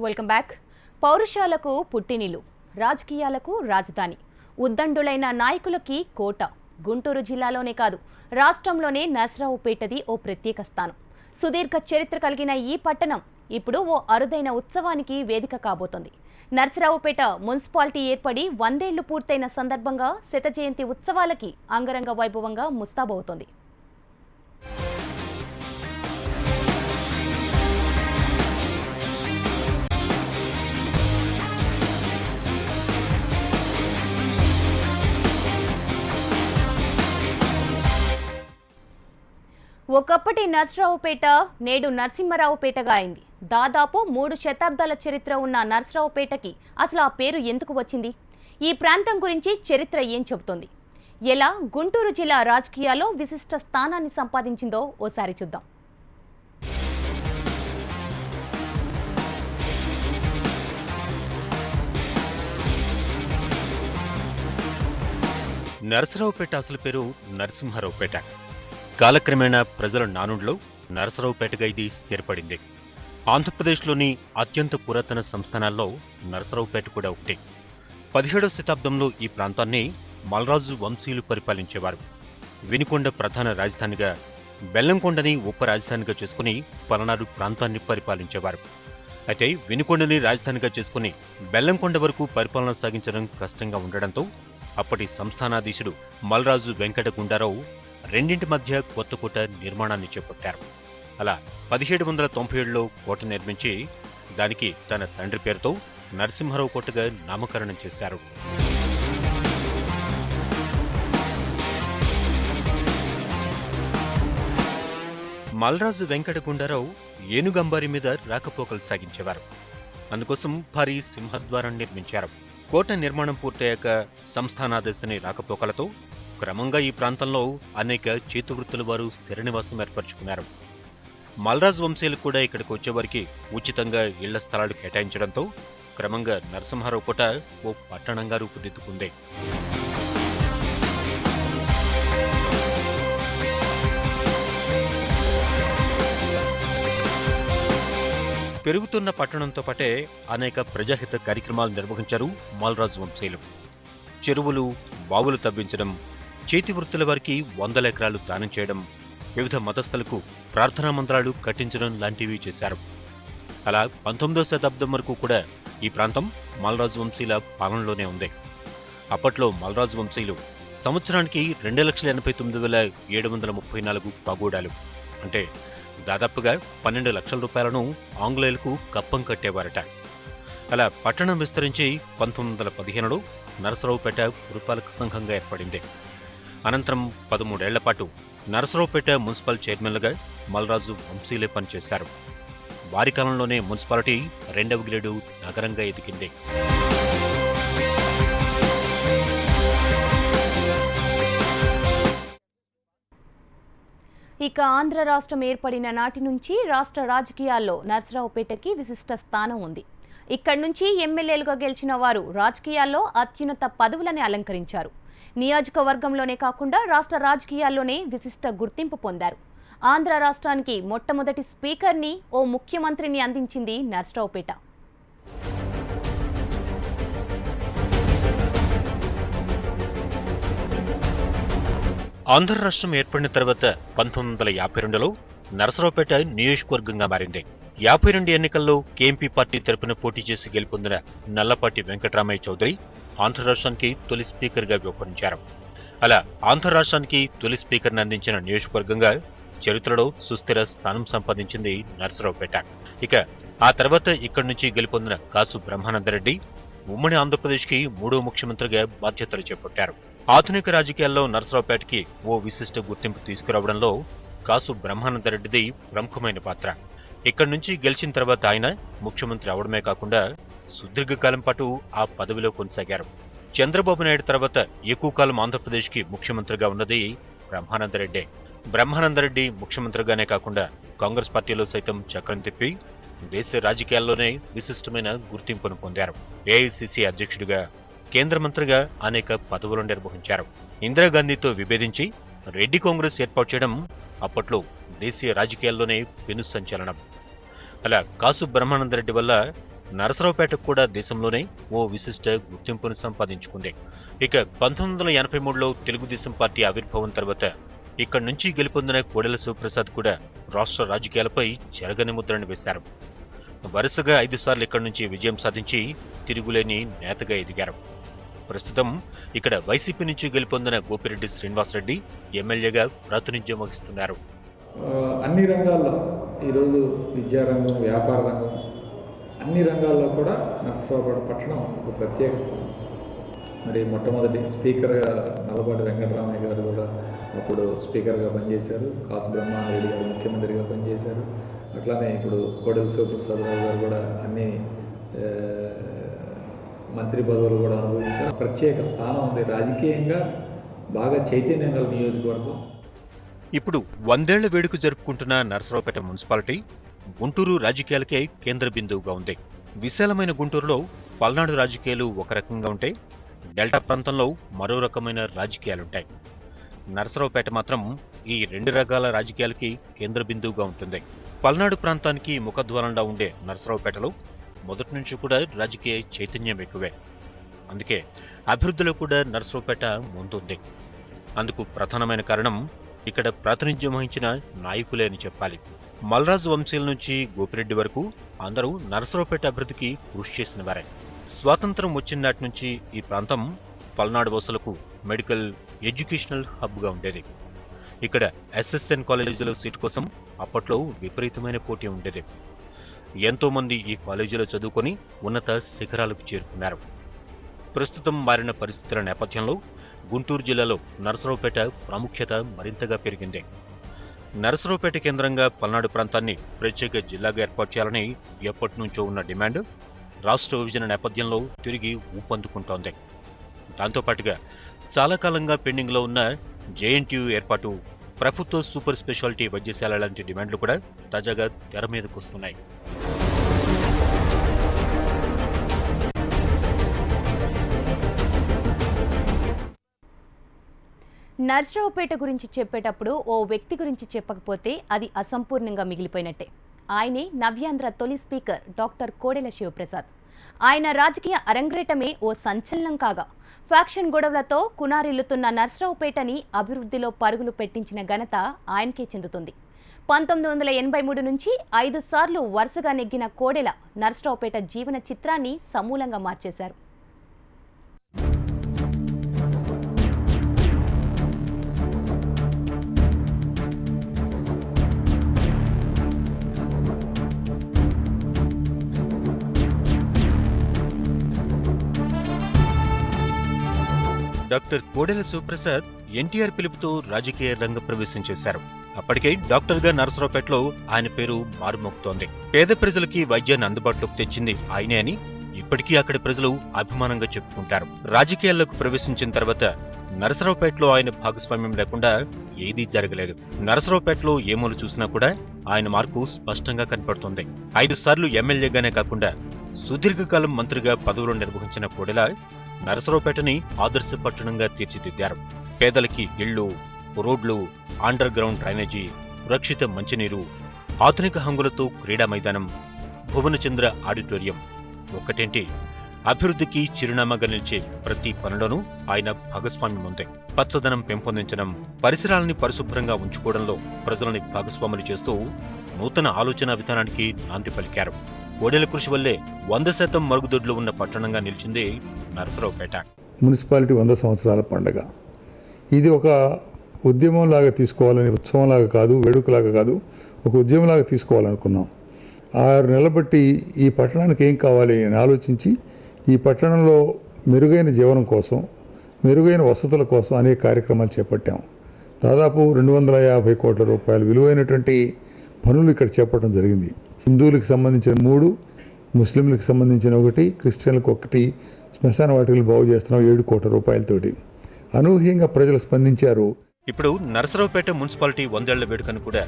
Welcome back. పౌరుషాలకు పుట్టినిల్లు, రాజకీయాలకు రాజధాని, ఉద్దండులైన నాయకులకి కోట. గుంటూరు జిల్లాలోనే కాదు, రాష్ట్రంలోనే నర్సరావుపేటది ఓ ప్రత్యేక స్థానం. సుదీర్ఘ చరిత్ర కలిగిన ఈ పట్టణం ఇప్పుడు ఓ అరుదైన ఉత్సవానికి వేదిక కాబోతోంది. నర్సరావుపేట మున్సిపాలిటీ ఏర్పడి 100 ఏళ్లు పూర్తయిన సందర్భంగా శత జయంతి ఉత్సవాలకి అంగరంగ వైభవంగా ముస్తాబవుతోంది. ఒకప్పటి నర్సరావుపేట నేడు నరసింహరావుపేటగా అయింది. దాదాపు 3 శతాబ్దాల చరిత్ర ఉన్న నర్సరావుపేటకి అసలు ఆ పేరు ఎందుకు వచ్చింది? ఈ ప్రాంతం గురించి చరిత్ర ఏం చెబుతోంది? ఎలా గుంటూరు జిల్లా రాజకీయాల్లో విశిష్ట స్థానాన్ని సంపాదించిందో ఓసారి చూద్దాం. నరసరావుపేట అసలు పేరు నరసింహరావుపేట. కాలక్రమేణా ప్రజల నానుడిలో నరసరావుపేటగా ఇది స్థిరపడింది. ఆంధ్రప్రదేశ్లోని అత్యంత పురాతన సంస్థానాల్లో నరసరావుపేట కూడా ఒకటి. 17వ శతాబ్దంలో ఈ ప్రాంతాన్ని మల్రాజు వంశీయులు పరిపాలించేవారు. వినుకొండ ప్రధాన రాజధానిగా, బెల్లంకొండని ఉప రాజధానిగా చేసుకుని పలనాడు ప్రాంతాన్ని పరిపాలించేవారు. అయితే వినుకొండని రాజధానిగా చేసుకుని బెల్లంకొండ వరకు పరిపాలన సాగించడం కష్టంగా ఉండడంతో అప్పటి సంస్థానాధీశుడు మల్రాజు వెంకట గుండారావు రెండింటి మధ్య కొత్త కోట నిర్మాణాన్ని చేపట్టారు. అలా 1797లో కోట నిర్మించి దానికి తన తండ్రి పేరుతో నరసింహరావు కోటగా నామకరణం చేశారు. మల్రాజు వెంకట గుండారావు ఏనుగంబారి మీద రాకపోకలు సాగించేవారు. అందుకోసం భారీ సింహద్వారం నిర్మించారు. కోట నిర్మాణం పూర్తయ్యాక సంస్థానాధీశుని రాకపోకలతో క్రమంగా ఈ ప్రాంతంలో అనేక చేతివృత్తుల వారు స్థిర నివాసం ఏర్పరచుకున్నారు. మల్రాజు వంశీయులు కూడా ఇక్కడికి వచ్చేవారికి ఉచితంగా ఇళ్ల స్థలాలు కేటాయించడంతో క్రమంగా నరసింహారావు కోట ఓ పట్టణంగా రూపుదిద్దుకుంది. పెరుగుతున్న పట్టణంతో పాటే అనేక ప్రజాహిత కార్యక్రమాలు నిర్వహించారు మల్రాజు వంశీయులు. చెరువులు, బావులు తవ్వించడం, చేతి వృత్తుల వారికి 100 ఎకరాలు దానం చేయడం, వివిధ మతస్థులకు ప్రార్థనా మందిరాలు కట్టించడం లాంటివి చేశారు. అలా 19వ శతాబ్దం వరకు కూడా ఈ ప్రాంతం మల్రాజు వంశీయుల పాలనలోనే ఉంది. అప్పట్లో మల్రాజు వంశీయులు సంవత్సరానికి 2,89,734 పగోడాలు, అంటే దాదాపుగా 12 లక్షల రూపాయలను ఆంగ్లేయులకు కప్పం కట్టేవారట. అలా పట్టణం విస్తరించి 1915లో నరసరావుపేట పురపాలక సంఘంగా ఏర్పడింది. అనంతరం 13 ఏళ్ల పాటు నరసరావుపేట మున్సిపల్ చైర్మన్లుగా మల్రాజు వంశీయులే పనిచేశారు. వారి కాలంలోనే మున్సిపాలిటీ 2వ గ్రేడు నగరంగా ఎదిగింది. ఇక ఆంధ్ర రాష్ట్రం ఏర్పడిన నాటి నుంచి రాష్ట్ర రాజకీయాల్లో నర్సరావుపేటకి విశిష్ట స్థానం ఉంది. ఇక్కడి నుంచి ఎమ్మెల్యేలుగా గెలిచిన వారు రాజకీయాల్లో అత్యున్నత పదవులని అలంకరించారు. నియోజకవర్గంలోనే కాకుండా రాష్ట్ర రాజకీయాల్లోనే విశిష్ట గుర్తింపు పొందారు. ఆంధ్ర రాష్ట్రానికి మొట్టమొదటి స్పీకర్ని, ఓ ముఖ్యమంత్రిని అందించింది నర్సరావుపేట. ఆంధ్ర రాష్ట్రం ఏర్పడిన తర్వాత 1952లో నరసరావుపేట నియోజకవర్గంగా మారింది. 52 ఎన్నికల్లో కేఎంపీ పార్టీ తరపున పోటీ చేసి గెలుపొందిన నల్లపాటి వెంకటరామయ్య చౌదరి ఆంధ్ర రాష్ట్రానికి తొలి స్పీకర్గా వ్యవహరించారు. అలా ఆంధ్ర రాష్ట్రానికి తొలి స్పీకర్ని అందించిన నియోజకవర్గంగా చరిత్రలో సుస్థిర స్థానం సంపాదించింది నరసరావుపేట. ఇక ఆ తర్వాత ఇక్కడి నుంచి గెలుపొందిన కాసు బ్రహ్మానందరెడ్డి ఉమ్మడి ఆంధ్రప్రదేశ్కి 3వ ముఖ్యమంత్రిగా బాధ్యతలు చేపట్టారు. ఆధునిక రాజకీయాల్లో నరసరావుపేటకి ఓ విశిష్ట గుర్తింపు తీసుకురావడంలో కాసు బ్రహ్మానందరెడ్డిది ప్రముఖమైన పాత్ర. ఇక్కడి నుంచి గెలిచిన తర్వాత ఆయన ముఖ్యమంత్రి అవడమే కాకుండా సుదీర్ఘకాలం పాటు ఆ పదవిలో కొనసాగారు. చంద్రబాబు నాయుడు తర్వాత ఎక్కువ కాలం ఆంధ్రప్రదేశ్కి ముఖ్యమంత్రిగా ఉన్నది బ్రహ్మానందరెడ్డే. బ్రహ్మానందరెడ్డి ముఖ్యమంత్రిగానే కాకుండా కాంగ్రెస్ పార్టీలో సైతం చక్రం తిప్పి దేశ రాజకీయాల్లోనే విశిష్టమైన గుర్తింపును పొందారు. ఏఐసిసి అధ్యక్షుడిగా, కేంద్ర మంత్రిగా అనేక పదవులు నిర్వహించారు. ఇందిరాగాంధీతో విభేదించి రెడ్డి కాంగ్రెస్ ఏర్పాటు చేయడం అప్పట్లో దేశీయ రాజకీయాల్లోనే పెను సంచలనం. అలా కాసు బ్రహ్మానందరెడ్డి వల్ల నరసరావుపేటకు కూడా దేశంలోనే ఓ విశిష్ట గుర్తింపును సంపాదించుకుంది. ఇక 1983లో తెలుగుదేశం పార్టీ ఆవిర్భావం తర్వాత ఇక్కడి నుంచి గెలుపొందిన కోడెల శివప్రసాద్ కూడా రాష్ట్ర రాజకీయాలపై చెరగని ముద్రను వేశారు. వరుసగా 5 సార్లు ఇక్కడి నుంచి విజయం సాధించి తిరుగులేని నేతగా ఎదిగారు. ప్రస్తుతం ఇక్కడ వైసీపీ నుంచి గెలుపొందిన గోపిరెడ్డి శ్రీనివాసరెడ్డి ఎమ్మెల్యేగా ప్రాతినిధ్యం వహిస్తున్నారు. అన్ని రంగాల్లో ఈరోజు విద్యారంగం, వ్యాపార రంగం, అన్ని రంగాల్లో కూడా నరసరావుపేట పట్టణం ఒక ప్రత్యేక స్థానం. మరి మొట్టమొదటి స్పీకర్గా నల్లపాటి వెంకటరామయ్య గారు కూడా అప్పుడు స్పీకర్గా పనిచేశారు. కాసు బ్రహ్మానందరెడ్డి గారు ముఖ్యమంత్రిగా పనిచేశారు. అట్లానే ఇప్పుడు కోడెల శివప్రసాదరావు గారు కూడా అన్ని మంత్రి పదవులు కూడా అనుభవించారు. ప్రత్యేక స్థానం ఉంది. రాజకీయంగా బాగా చైతన్యం గల నియోజకవర్గం. ఇప్పుడు 100 ఏళ్ల వేడుక జరుపుకుంటున్న నరసరావుపేట మున్సిపాలిటీ గుంటూరు రాజకీయాలకే కేంద్ర బిందువుగా ఉంది. విశాలమైన గుంటూరులో పల్నాడు రాజకీయాలు ఒక రకంగా ఉంటే డెల్టా ప్రాంతంలో మరో రకమైన రాజకీయాలుంటాయి. నరసరావుపేట మాత్రం ఈ 2 రకాల రాజకీయాలకి కేంద్ర బిందువుగా ఉంటుంది. పల్నాడు ప్రాంతానికి ముఖద్వారంగా ఉండే నరసరావుపేటలో మొదటి నుంచి కూడా రాజకీయ చైతన్యం ఎక్కువే. అందుకే అభివృద్ధిలో కూడా నరసరావుపేట ముందుంది. అందుకు ప్రధానమైన కారణం ఇక్కడ ప్రాతినిధ్యం వహించిన నాయకులే అని చెప్పాలి. మల్రాజు వంశీయుల నుంచి గోపిరెడ్డి వరకు అందరూ నరసరావుపేట అభివృద్ధికి కృషి చేసిన వారే. స్వాతంత్రం వచ్చిన నాటి నుంచి ఈ ప్రాంతం పల్నాడు వాసులకు మెడికల్, ఎడ్యుకేషనల్ హబ్గా ఉండేది. ఇక్కడ ఎస్ఎస్ఎన్ కాలేజీలో సీటు కోసం అప్పట్లో విపరీతమైన పోటీ ఉండేది. ఎంతో మంది ఈ కాలేజీలో చదువుకొని ఉన్నత శిఖరాలకు చేరుకున్నారు. ప్రస్తుతం మారిన పరిస్థితుల నేపథ్యంలో గుంటూరు జిల్లాలో నరసరావుపేట ప్రాముఖ్యత మరింతగా పెరిగింది. నరసరావుపేట కేంద్రంగా పల్నాడు ప్రాంతాన్ని ప్రత్యేక జిల్లాగా ఏర్పాటు చేయాలని ఎప్పటి నుంచో ఉన్న డిమాండ్ రాష్ట్ర విభజన నేపథ్యంలో తిరిగి ఊపందుకుంటోంది. దాంతోపాటుగా చాలా కాలంగా పెండింగ్లో ఉన్న జేఎన్టీయూ ఏర్పాటు, ప్రభుత్వ సూపర్ స్పెషాలిటీ వైద్యశాల లాంటి డిమాండ్లు కూడా తాజాగా తెర మీదకు వస్తున్నాయి. నరసరావుపేట గురించి చెప్పేటప్పుడు ఓ వ్యక్తి గురించి చెప్పకపోతే అది అసంపూర్ణంగా మిగిలిపోయినట్టే. ఆయనే నవ్యాంధ్ర తొలి స్పీకర్ డాక్టర్ కోడెల శివప్రసాద్. ఆయన రాజకీయ అరంగేటమే ఓ సంచలనం కాగా, ఫ్యాక్షన్ గొడవలతో కునారిల్లుతున్న నరసరావుపేటని అభివృద్ధిలో పరుగులు పెట్టించిన ఘనత ఆయనకే చెందుతుంది. 1983 నుంచి 5 సార్లు వరుసగా నెగ్గిన కోడెల నరసరావుపేట జీవన చిత్రాన్ని సమూలంగా మార్చేశారు. డాక్టర్ కోడెల శివప్రసాద్ ఎన్టీఆర్ పిలుపుతో రాజకీయ రంగ ప్రవేశం చేశారు. అప్పటికే డాక్టర్గా నరసరావుపేటలో ఆయన పేరు మారుమోగుతోంది. పేద ప్రజలకి వైద్యాన్ని అందుబాటులోకి తెచ్చింది ఆయనే అని ఇప్పటికీ అక్కడి ప్రజలు అభిమానంగా చెప్పుకుంటారు. రాజకీయాల్లోకి ప్రవేశించిన తర్వాత నరసరావుపేటలో ఆయన భాగస్వామ్యం లేకుండా ఏదీ జరగలేదు. నరసరావుపేటలో ఏ మూల చూసినా కూడా ఆయన మార్పు స్పష్టంగా కనపడుతోంది. 5 సార్లు ఎమ్మెల్యేగానే కాకుండా సుదీర్ఘకాలం మంత్రిగా పదవులు నిర్వహించిన కోడెల నరసరావుపేటని ఆదర్శ పట్టణంగా తీర్చిదిద్దారు. పేదలకి ఇళ్లు, రోడ్లు, అండర్ గ్రౌండ్ డ్రైనేజీ, సురక్షిత మంచినీరు, ఆధునిక హంగులతో క్రీడా మైదానం, భువనచంద్ర ఆడిటోరియం, ఒక్కటేంటి అభివృద్ధికి చిరునామాగా నిలిచే ప్రతి పనులోనూ ఆయన భాగస్వామ్యం ఉంది. పచ్చదనం పెంపొందించడం, పరిసరాలని పరిశుభ్రంగా ఉంచుకోవడంలో ప్రజలని భాగస్వాములు చేస్తూ నూతన ఆలోచన విధానానికి నాంది పలికారు. కోడెల కృషి వల్లే 100% మరుగుదొడ్లు ఉన్న పట్టణంగా నిలిచింది నరసరావుపేట. మున్సిపాలిటీ 100 సంవత్సరాల పండుగ. ఇది ఒక ఉద్యమంలాగా తీసుకోవాలని, ఉత్సవంలాగా కాదు, వేడుకలాగా కాదు, ఒక ఉద్యమంలాగా తీసుకోవాలనుకున్నాం. 6 నెలల బట్టి ఈ పట్టణానికి ఏం కావాలి అని ఆలోచించి ఈ పట్టణంలో మెరుగైన జీవనం కోసం, మెరుగైన వసతుల కోసం అనేక కార్యక్రమాలు చేపట్టాం. దాదాపు 250 కోట్ల రూపాయలు విలువైనటువంటి పనులు ఇక్కడ చేపట్టడం జరిగింది. హిందువులకు సంబంధించిన 3, ముస్లింలకు సంబంధించిన 1, క్రిస్టియన్లకు 1 శ్మశాన వాటికలు బాగు చేస్తున్నాం 7 కోట్ల రూపాయలతోటి. అనూహ్యంగా ప్రజలు స్పందించారు. ఇప్పుడు నరసరావుపేట మున్సిపాలిటీ 100 ఏళ్ల వేడుకను కూడా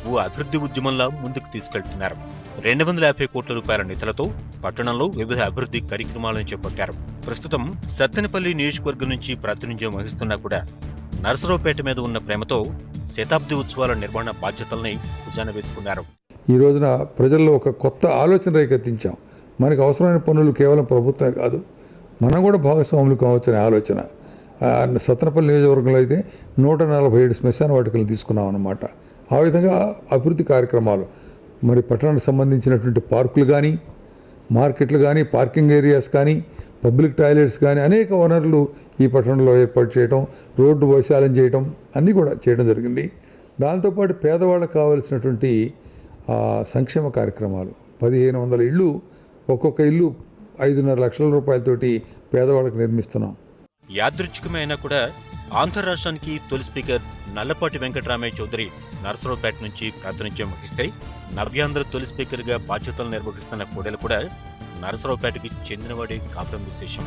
ఓ అభివృద్ధి ఉద్యమంలా ముందుకు తీసుకెళ్తున్నారు. 250 కోట్ల రూపాయల నిధులతో పట్టణంలో వివిధ అభివృద్ధి కార్యక్రమాలను చేపట్టారు. ప్రస్తుతం సత్తెనపల్లి నియోజకవర్గం నుంచి ప్రాతినిధ్యం వహిస్తున్నా కూడా నరసరావుపేట మీద ఉన్న ప్రేమతో శతాబ్ది ఉత్సవాల నిర్వహణ బాధ్యతల్ని భుజాన వేసుకున్నారు. ఈ రోజున ప్రజల్లో ఒక కొత్త ఆలోచన రేకెత్తించాం. మనకు అవసరమైన పనులు కేవలం ప్రభుత్వమే కాదు, మనం కూడా భాగస్వాములు కావచ్చనే ఆలోచన. సత్తెనపల్లి నియోజకవర్గంలో అయితే 147 శ్మశాన వాటికలను తీసుకున్నాం అన్నమాట. ఆ విధంగా అభివృద్ధి కార్యక్రమాలు మరి పట్టణానికి సంబంధించినటువంటి పార్కులు కానీ, మార్కెట్లు కానీ, పార్కింగ్ ఏరియాస్ కానీ, పబ్లిక్ టాయిలెట్స్ కానీ అనేక వనరులు ఈ పట్టణంలో ఏర్పాటు చేయడం, రోడ్డు వైశాల్యం చేయడం అన్నీ కూడా చేయడం జరిగింది. దాంతోపాటు పేదవాళ్ళకు కావాల్సినటువంటి సంక్షేమ కార్యక్రమాలు 1500 ఇళ్ళు, ఒక్కొక్క ఇల్లు 5.5 లక్షల రూపాయలతోటి పేదవాళ్ళకు నిర్మిస్తున్నాం. యాదృచ్ఛికమైన కూడా ఆంధ్ర రాష్ట్రానికి తొలి స్పీకర్ నల్లపాటి వెంకటరామయ్య చౌదరి నరసరావుపేట నుంచి ప్రాతినిధ్యం వహిస్తే నవ్యాంధ్ర తొలి స్పీకర్గా బాధ్యతలు నిర్వహిస్తున్న కోడెలు కూడా నరసరావుపేటకి చెందినవాడే కావడం విశేషం.